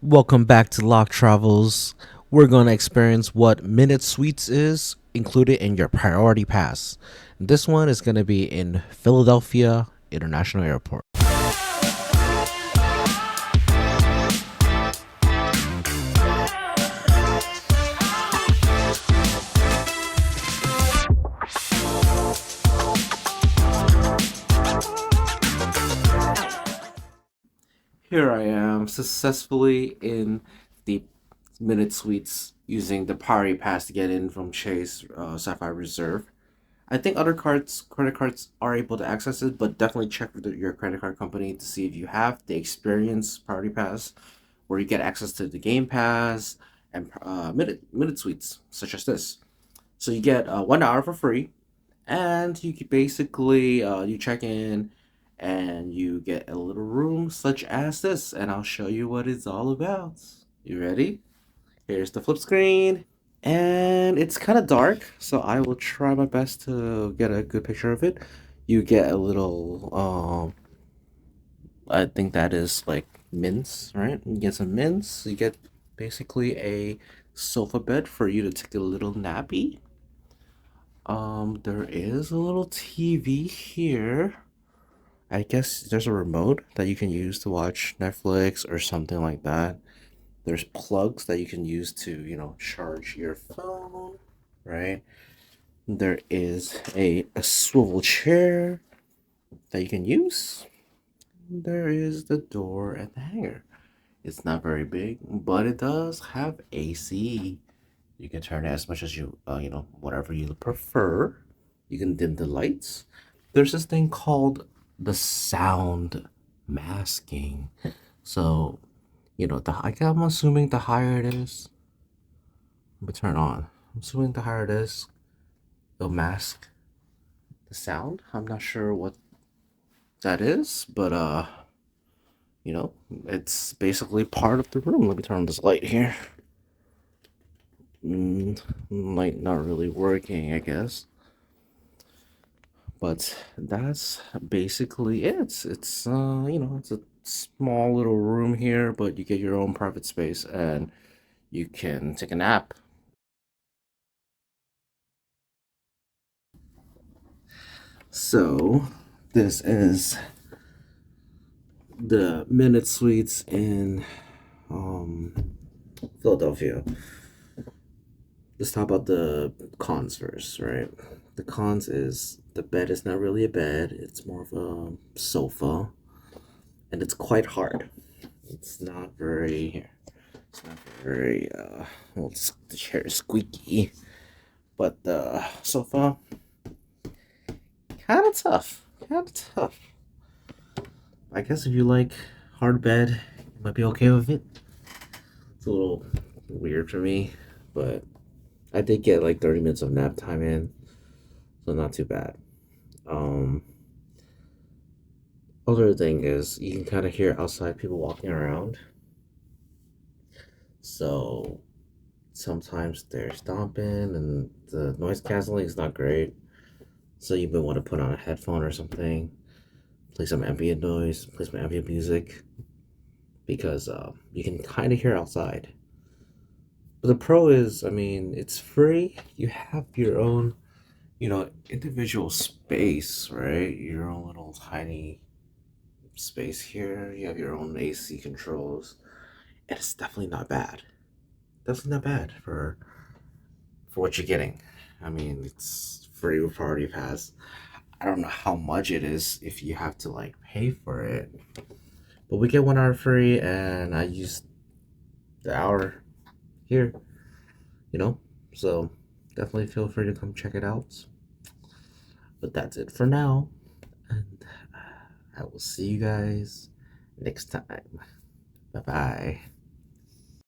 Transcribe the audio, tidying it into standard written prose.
Welcome back to Lock Travels. We're going to experience what Minute Suites is included in your priority pass. This one is going to be in Philadelphia International Airport. Here I am successfully in the Minute Suites using the priority pass to get in from Chase Sapphire Reserve. I think other credit cards are able to access it, but definitely check with your credit card company to see if you have the experience priority pass, where you get access to the game pass and minute suites such as this. So you get 1 hour for free, and basically you check in, and you get a little room such as this, and I'll show you what it's all about. You ready? Here's the flip screen. And it's kind of dark, so I will try my best to get a good picture of it. You get a little, I think that is like mints, right? You get some mints. You get basically a sofa bed for you to take a little nappy. There is a little TV here. I guess there's a remote that you can use to watch Netflix or something like that. There's plugs that you can use to, charge your phone, right? There is a swivel chair that you can use. There is the door and the hanger. It's not very big, but it does have AC. You can turn it as much as whatever you prefer. You can dim the lights. There's this thing called the sound masking. So, I'm assuming the higher it is, let me turn it on. I'm assuming the higher it is, it'll mask the sound. I'm not sure what that is, but it's basically part of the room. Let me turn on this light here. Light not really working, I guess. But that's basically it. It's a small little room here, but you get your own private space and you can take a nap. So, this is the Minute Suites in um, Philadelphia. Let's talk about the cons first, right? The cons is the bed is not really a bed, it's more of a sofa, and it's quite hard. It's not very, it's not very, well, the chair is squeaky, but the sofa, kind of tough. Kind of tough. I guess if you like hard bed, you might be okay with it. It's a little weird for me, but I did get like 30 minutes of nap time in, so not too bad. Um, Other thing is you can kind of hear outside people walking around, so sometimes they're stomping and the noise canceling is not great. So you may want to put on a headphone or something, play some ambient noise, play some ambient music, because you can kind of hear outside. But the pro is, I mean, it's free. You have your own, individual space, right? Your own little tiny space here. You have your own AC controls. And it's definitely not bad. Definitely not bad for what you're getting. I mean, it's free with Party Pass. I don't know how much it is if you have to like pay for it. But we get 1 hour free, and I use the hour here, you know? So definitely feel free to come check it out. But that's it for now. And I will see you guys next time. Bye bye.